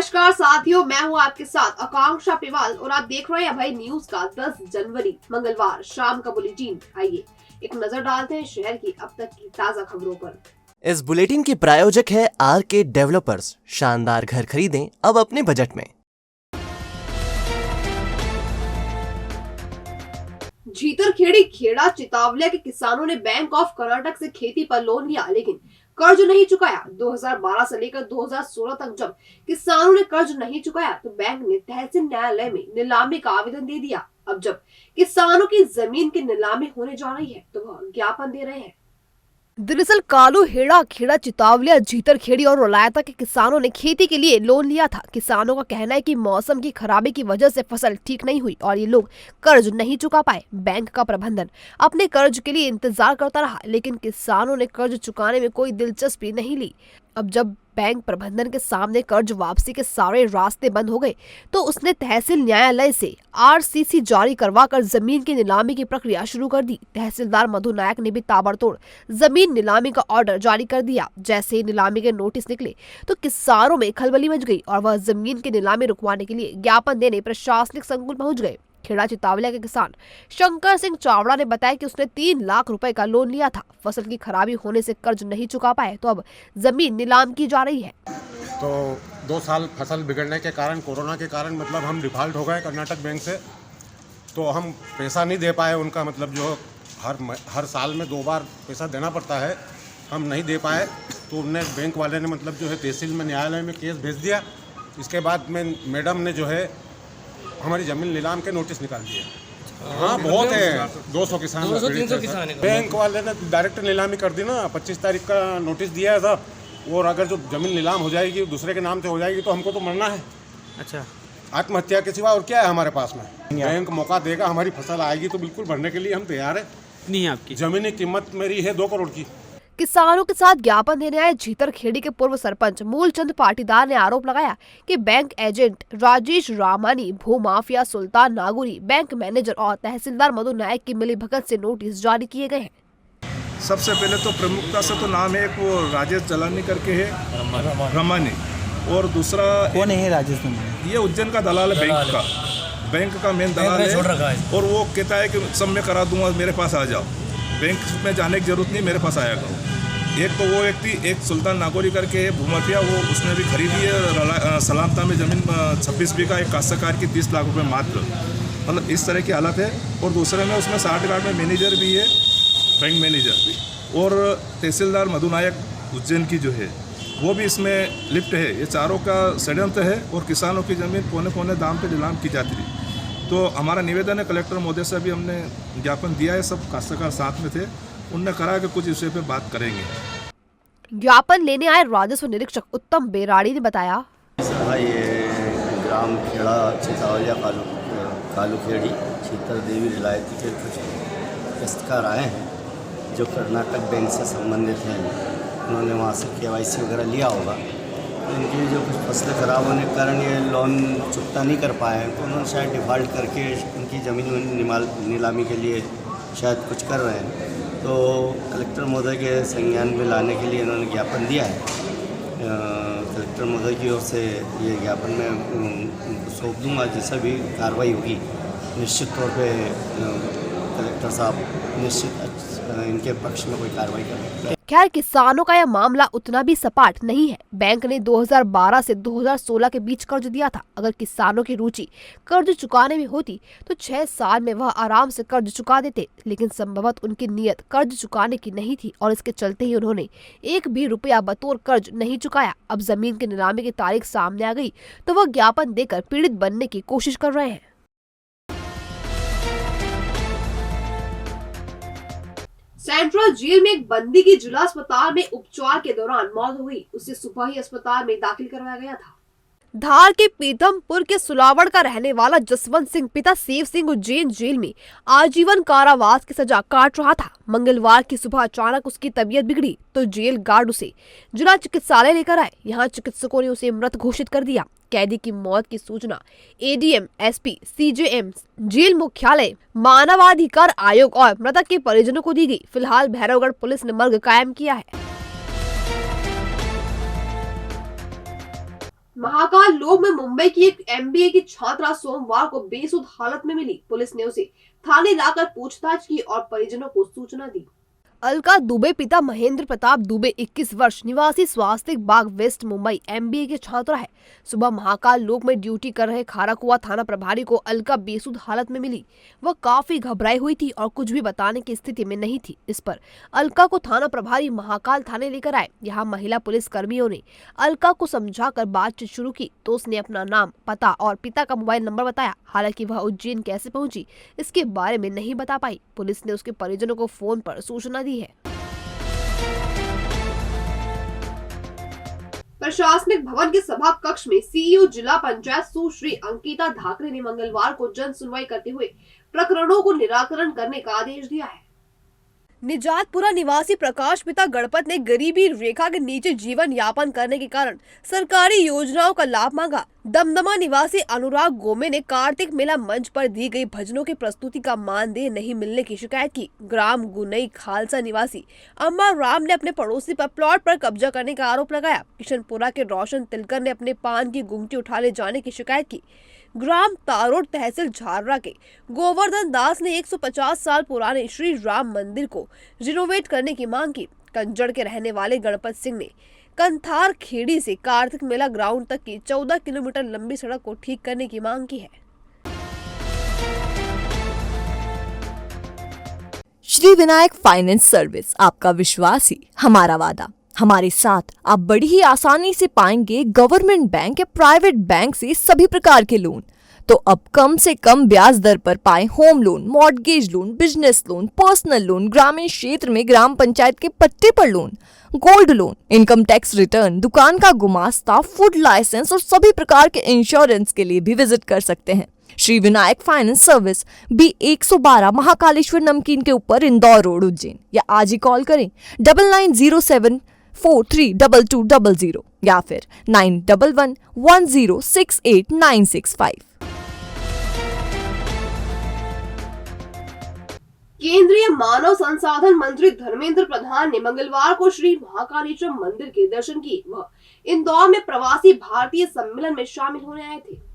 नमस्कार साथियों, मैं हूं आपके साथ आकांक्षा पिवाल और आप देख रहे हैं भाई न्यूज का 10 जनवरी मंगलवार शाम का बुलेटिन। आइए एक नजर डालते हैं शहर की अब तक की ताजा खबरों पर। इस बुलेटिन के प्रायोजक है आरके डेवलपर्स। शानदार घर खरीदें अब अपने बजट में। झीतरखेड़ी खेड़ा चितावलिया के किसानों ने बैंक ऑफ कर्नाटक से खेती पर लोन लिया, लेकिन कर्ज नहीं चुकाया। 2012 से लेकर 2016 तक जब किसानों ने कर्ज नहीं चुकाया तो बैंक ने तहसील न्यायालय में नीलामी का आवेदन दे दिया। अब जब किसानों की जमीन की नीलामी होने जा रही है तो वह ज्ञापन दे रहे हैं। दरअसल कालू हेड़ा खेड़ा चितावलिया झीतरखेड़ी और रौलायता के किसानों ने खेती के लिए लोन लिया था। किसानों का कहना है कि मौसम की खराबी की वजह से फसल ठीक नहीं हुई और ये लोग कर्ज नहीं चुका पाए। बैंक का प्रबंधन अपने कर्ज के लिए इंतजार करता रहा, लेकिन किसानों ने कर्ज चुकाने में कोई दिलचस्पी नहीं ली। अब जब बैंक प्रबंधन के सामने कर्ज वापसी के सारे रास्ते बंद हो गए तो उसने तहसील न्यायालय से आरसीसी जारी करवाकर जमीन की नीलामी की प्रक्रिया शुरू कर दी। तहसीलदार मधु नायक ने भी ताबड़तोड़ जमीन नीलामी का ऑर्डर जारी कर दिया। जैसे ही नीलामी के नोटिस निकले तो किसानों में खलबली मच गई और वह जमीन की नीलामी रुकवाने के लिए ज्ञापन देने प्रशासनिक संकुल पहुंच गए। खेड़ा चितावलिया के किसान शंकर सिंह चावड़ा ने बताया कि उसने 3 लाख रुपए का लोन लिया था। फसल की खराबी होने से कर्ज नहीं चुका पाए तो अब जमीन नीलाम की जा रही है। तो 2 साल फसल बिगड़ने के कारण, कोरोना के कारण मतलब हम डिफॉल्ट हो गए कर्नाटक बैंक से, तो हम पैसा नहीं दे पाए। उनका मतलब जो हर साल में 2 बार पैसा देना पड़ता है, हम नहीं दे पाए तो उनने बैंक वाले ने मतलब जो है तहसील में न्यायालय में केस भेज दिया। इसके बाद में मैडम ने जो है हमारी जमीन नीलाम के नोटिस निकाल दिए। हाँ, बहुत है, 200 किसान, 200-300 किसान है। बैंक वाले ने डायरेक्ट नीलामी कर दी ना। 25 तारीख का नोटिस दिया था और अगर जो जमीन नीलाम हो जाएगी, दूसरे के नाम से हो जाएगी तो हमको तो मरना है। अच्छा, आत्महत्या के सिवा और क्या है हमारे पास में। बैंक मौका देगा, हमारी फसल आएगी तो बिल्कुल भरने के लिए हम तैयार है। नहीं, आपकी जमीनी कीमत मेरी है 2 करोड़ की। किसानों के साथ ज्ञापन देने आए झीतरखेड़ी के पूर्व सरपंच मूलचंद पाटीदार ने आरोप लगाया कि बैंक एजेंट राजेश रामानी, भूमाफिया सुल्तान नागुरी, बैंक मैनेजर और तहसीलदार मधु नायक की मिलीभगत से नोटिस जारी किए गए हैं। सबसे पहले तो प्रमुखता से तो नाम है, एक वो राजेश जलानी करके है, रमानी, और दूसरा कौन है राजेश रमानी? ये उज्जैन का दलाल है, बैंक का मेन दलाल है। और वो कहता है कि सब मैं करा दूंगा, मेरे पास आ जाओ, बैंक में जाने की जरूरत नहीं, मेरे पास आया करो। एक तो वो व्यक्ति, एक सुल्तान नागौरी करके है भूमाफिया, वो उसने भी खरीदी है सलामता में ज़मीन 26 बीघा एक काश्तकार की 30 लाख रुपए मात्र। मतलब इस तरह की हालत है। और दूसरे में उसमें 60 गार्ड में मैनेजर भी है, बैंक मैनेजर भी, और तहसीलदार मधु नायक उज्जैन की जो है वो भी इसमें लिप्त है। ये चारों का षड्यंत्र है और किसानों की ज़मीन पौने दाम पर नीलाम की जाती रही। तो हमारा निवेदन है कलेक्टर महोदय से, अभी हमने ज्ञापन दिया है, सब काश्तकार साथ में थे, उनने कहा कि कुछ इस पे बात करेंगे। ज्ञापन लेने आए राजस्व निरीक्षक उत्तम बेराड़ी ने बताया, ये ग्राम खेड़ा चितावलिया कालू खेड़ी शीतल देवी रिलायती के कुछ काश्तकार आए हैं जो कर्नाटक बैंक से संबंधित हैं। उन्होंने वहाँ से KYC वगैरह लिया होगा। इनकी जो कुछ फसलें ख़राब होने के कारण ये लोन चुकता नहीं कर पाए हैं, तो उन्होंने शायद डिफ़ॉल्ट करके उनकी ज़मीन नीलामी के लिए शायद कुछ कर रहे हैं। तो कलेक्टर महोदय के संज्ञान में लाने के लिए इन्होंने ज्ञापन दिया है। कलेक्टर महोदय की ओर से ये ज्ञापन मैं उनको सौंप दूँगा। जैसा भी कार्रवाई होगी निश्चित तौर पे कलेक्टर साहब निश्चित इनके पक्ष में कोई कार्रवाई करेंगे। खैर, किसानों का यह मामला उतना भी सपाट नहीं है। बैंक ने 2012 से 2016 के बीच कर्ज दिया था। अगर किसानों की रुचि कर्ज चुकाने में होती तो 6 साल में वह आराम से कर्ज चुका देते, लेकिन संभवतः उनकी नीयत कर्ज चुकाने की नहीं थी और इसके चलते ही उन्होंने 1 भी रुपया बतौर कर्ज नहीं चुकाया। अब जमीन की नीलामी की तारीख सामने आ गई तो वह ज्ञापन देकर पीड़ित बनने की कोशिश कर रहे हैं। सेंट्रल जेल में एक बंदी की जिला अस्पताल में उपचार के दौरान मौत हो गई। उसे सुबह ही अस्पताल में दाखिल करवाया गया था। धार के पीथमपुर के सुलावड़ का रहने वाला जसवंत सिंह पिता शिव सिंह उज्जैन जेल में आजीवन कारावास की सजा काट रहा था। मंगलवार की सुबह अचानक उसकी तबीयत बिगड़ी तो जेल गार्ड उसे जिला चिकित्सालय लेकर आए। यहाँ चिकित्सकों ने उसे मृत घोषित कर दिया। कैदी की मौत की सूचना ADM, SP, CJM, जेल मुख्यालय, मानवाधिकार आयोग और मृतक के परिजनों को दी गई। फिलहाल भैरवगढ़ पुलिस ने मर्ग कायम किया है। महाकाल लोक में मुंबई की एक एमबीए की छात्रा सोमवार को बेसुध हालत में मिली। पुलिस ने उसे थाने लाकर पूछताछ की और परिजनों को सूचना दी। अलका दुबे पिता महेंद्र प्रताप दुबे 21 वर्ष निवासी स्वास्तिक बाग वेस्ट मुंबई एमबीए के छात्रा है। सुबह महाकाल लोक में ड्यूटी कर रहे खाराकुआ थाना प्रभारी को अलका बेसुध हालत में मिली। वह काफी घबराई हुई थी और कुछ भी बताने की स्थिति में नहीं थी। इस पर अलका को थाना प्रभारी महाकाल थाने लेकर आए। यहाँ महिला पुलिस कर्मियों ने अलका को समझाकर बातचीत शुरू की तो उसने अपना नाम, पता और पिता का मोबाइल नंबर बताया। हालांकि वह उज्जैन कैसे पहुंची इसके बारे में नहीं बता पाई। पुलिस ने उसके परिजनों को फोन पर सूचना दी है। प्रशासनिक भवन के सभा कक्ष में सीईओ जिला पंचायत सुश्री अंकिता धाकरे ने मंगलवार को जन सुनवाई करते हुए प्रकरणों को निराकरण करने का आदेश दिया है। निजातपुरा निवासी प्रकाश पिता गणपत ने गरीबी रेखा के नीचे जीवन यापन करने के कारण सरकारी योजनाओं का लाभ मांगा। दमदमा निवासी अनुराग गोमे ने कार्तिक मेला मंच पर दी गई भजनों की प्रस्तुति का मानदेय नहीं मिलने की शिकायत की। ग्राम गुनई खालसा निवासी अम्मा राम ने अपने पड़ोसी पर प्लॉट पर कब्जा करने का आरोप लगाया। किशनपुरा के रोशन तिलकर ने अपने पान की गुमटी उठा ले जाने की शिकायत की। ग्राम तारोड तहसील झाररा के गोवर्धन दास ने 150 साल पुराने श्री राम मंदिर को रिनोवेट करने की मांग की। कंजड़ के रहने वाले गणपत सिंह ने कंथार खेड़ी से कार्तिक मेला ग्राउंड तक की 14 किलोमीटर लंबी सड़क को ठीक करने की मांग की है। श्री विनायक फाइनेंस सर्विस, आपका विश्वास ही हमारा वादा। हमारे साथ आप बड़ी ही आसानी से पाएंगे गवर्नमेंट बैंक या प्राइवेट बैंक से सभी प्रकार के लोन। तो अब कम से कम ब्याज दर पर पाएं home loan, mortgage loan, business loan, personal loan, ग्रामीण क्षेत्र में ग्राम पंचायत के पट्टे पर loan, gold loan, income tax return, दुकान का गुमास्ता, फूड लाइसेंस और सभी प्रकार के इंश्योरेंस के लिए भी विजिट कर सकते हैं। Shri Vinayak finance service B 112 Mahakaleshwar Namkeen के ऊपर, इंदौर रोड, उज्जैन। या आज ही कॉल करें 9907432200 या फिर 9111068965। केंद्रीय मानव संसाधन मंत्री धर्मेंद्र प्रधान ने मंगलवार को श्री महाकालेश्वर मंदिर के दर्शन किए। वह इंदौर में प्रवासी भारतीय सम्मेलन में शामिल होने आए थे।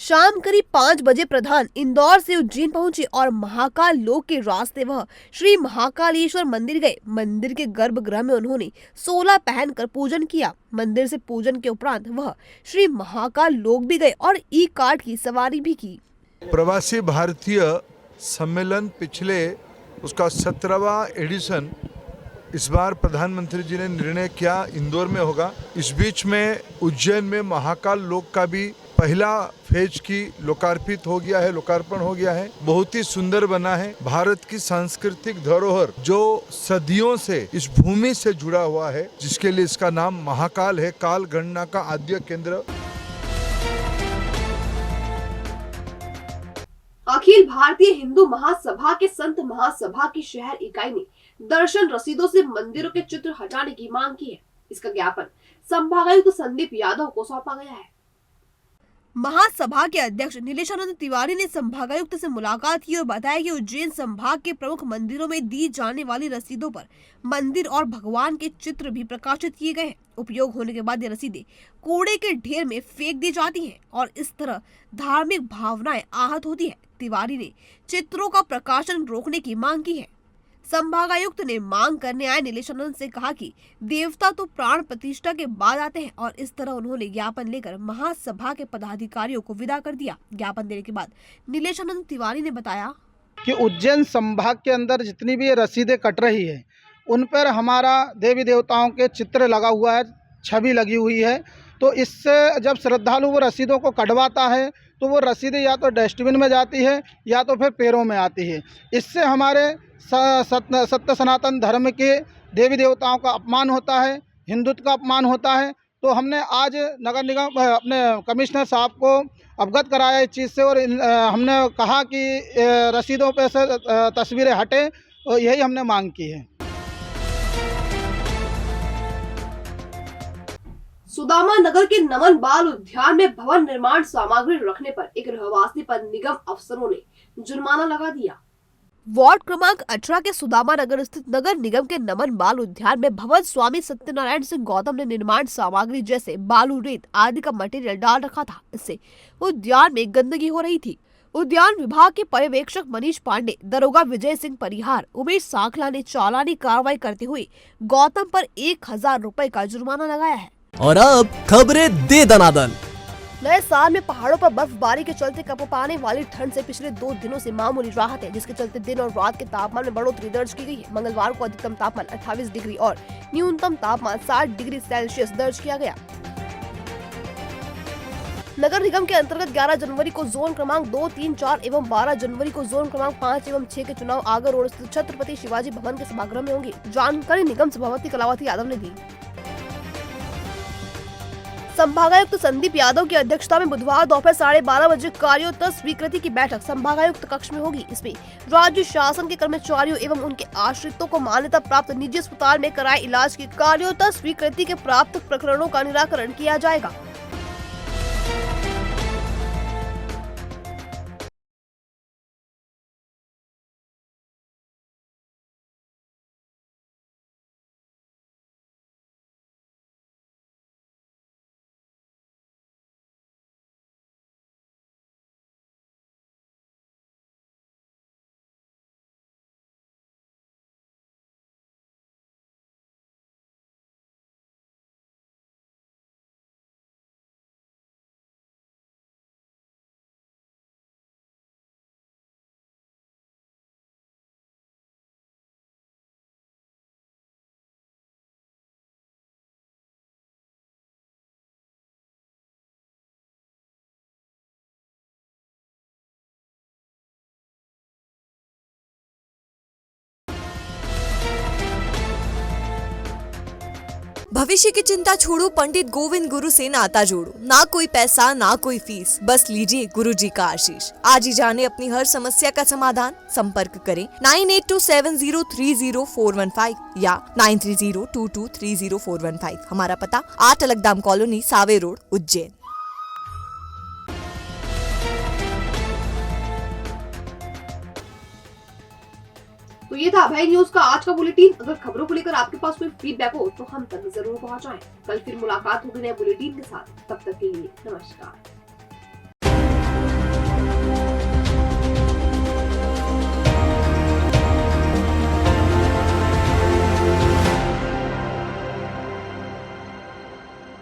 शाम करीब 5 बजे प्रधान इंदौर से उज्जैन पहुंचे और महाकाल लोक के रास्ते वह श्री महाकालेश्वर मंदिर गए। मंदिर के गर्भगृह में उन्होंने 16 पहनकर पूजन किया। मंदिर से पूजन के उपरांत वह श्री महाकाल लोक भी गए और ई कार्ड की सवारी भी की। प्रवासी भारतीय सम्मेलन पिछले उसका 17वां एडिशन इस बार प्रधानमंत्री जी ने निर्णय किया इंदौर में होगा। इस बीच में उज्जैन में महाकाल लोक का भी पहला फेज की लोकार्पण हो गया है। बहुत ही सुंदर बना है। भारत की सांस्कृतिक धरोहर जो सदियों से इस भूमि से जुड़ा हुआ है, जिसके लिए इसका नाम महाकाल है, काल गणना का आद्य केंद्र। अखिल भारतीय हिंदू महासभा के संत महासभा की शहर इकाई ने दर्शन रसीदों से मंदिरों के चित्र हटाने की मांग की है। इसका ज्ञापन संभागायुक्त संदीप यादव को सौंपा गया है। महासभा के अध्यक्ष नीलेशानंद तिवारी ने संभागायुक्त से मुलाकात की और बताया कि उज्जैन संभाग के प्रमुख मंदिरों में दी जाने वाली रसीदों पर मंदिर और भगवान के चित्र भी प्रकाशित किए गए हैं। उपयोग होने के बाद ये रसीदें कूड़े के ढेर में फेंक दी जाती हैं और इस तरह धार्मिक भावनाएं आहत होती है। तिवारी ने चित्रों का प्रकाशन रोकने की मांग की है। संभागायुक्त ने मांग करने आए नीलेशानंद से कहा कि देवता तो प्राण प्रतिष्ठा के बाद आते हैं और इस तरह उन्होंने ज्ञापन लेकर महासभा के पदाधिकारियों को विदा कर दिया। ज्ञापन देने के बाद नीलेशानंद तिवारी ने बताया कि उज्जैन संभाग के अंदर जितनी भी रसीदें कट रही है उन पर हमारा देवी देवताओं के चित्र लगा हुआ है, छवि लगी हुई है। तो इससे जब श्रद्धालु वो रसीदों को कटवाता है तो वो रसीदें या तो डस्टबिन में जाती है या तो फिर पैरों में आती है। इससे हमारे सत्य सनातन धर्म के देवी देवताओं का अपमान होता है, हिंदुत्व का अपमान होता है। तो हमने आज नगर निगम अपने कमिश्नर साहब को अवगत कराया इस चीज़ से और हमने कहा कि रसीदों पे से तस्वीरें हटें और यही हमने मांग की है। सुदामा नगर के नमन बाल उद्यान में भवन निर्माण सामग्री रखने पर एक रहवासी पर निगम अफसरों ने जुर्माना लगा दिया। वार्ड क्रमांक 18 के सुदामा नगर स्थित नगर निगम के नमन बाल उद्यान में भवन स्वामी सत्यनारायण सिंह गौतम ने निर्माण सामग्री जैसे बालू, रेत आदि का मटेरियल डाल रखा था। इससे उद्यान में गंदगी हो रही थी। उद्यान विभाग के पर्यवेक्षक मनीष पांडे, दरोगा विजय सिंह परिहार, उमेश सांखला ने चालानी कार्रवाई करते हुए गौतम पर 1000 रुपए का जुर्माना लगाया है। और अब खबरें दे दनादन। नए साल में पहाड़ों पर बर्फबारी के चलते कपकपाने वाली ठंड से पिछले 2 दिनों से मामूली राहत है, जिसके चलते दिन और रात के तापमान में बढ़ोतरी दर्ज की गई है। मंगलवार को अधिकतम तापमान 28 डिग्री और न्यूनतम तापमान 60 डिग्री सेल्सियस दर्ज किया गया। नगर निगम के अंतर्गत 11 जनवरी को जोन क्रमांक 2, 3, 4 एवं 12 जनवरी को जोन क्रमांक 5 एवं 6 के चुनाव आगर रोड स्थित छत्रपति शिवाजी भवन के सभागृह में होंगे। जानकारी निगम सभापति कलावती यादव ने दी। संभागायुक्त संदीप यादव की अध्यक्षता में बुधवार दोपहर 12:30 बजे कार्योत्तर स्वीकृति की बैठक संभागायुक्त कक्ष में होगी। इसमें राज्य शासन के कर्मचारियों एवं उनके आश्रितों को मान्यता प्राप्त निजी अस्पताल में कराए इलाज की कार्योत्तर स्वीकृति के प्राप्त प्रकरणों का निराकरण किया जाएगा। भविष्य की चिंता छोड़ो, पंडित गोविंद गुरु से नाता जोड़ो। ना कोई पैसा ना कोई फीस, बस लीजिए गुरु जी का आशीष। आज ही जाने अपनी हर समस्या का समाधान। संपर्क करें 9827030415 या 9302230415। हमारा पता 8 अलगदाम कॉलोनी, सावे रोड, उज्जैन। तो ये था अभय न्यूज का आज का बुलेटिन। अगर खबरों को लेकर आपके पास कोई फीडबैक हो तो हम तक जरूर पहुंचाएं। कल फिर मुलाकात होगी नए बुलेटिन के साथ। तब तक के लिए नमस्कार।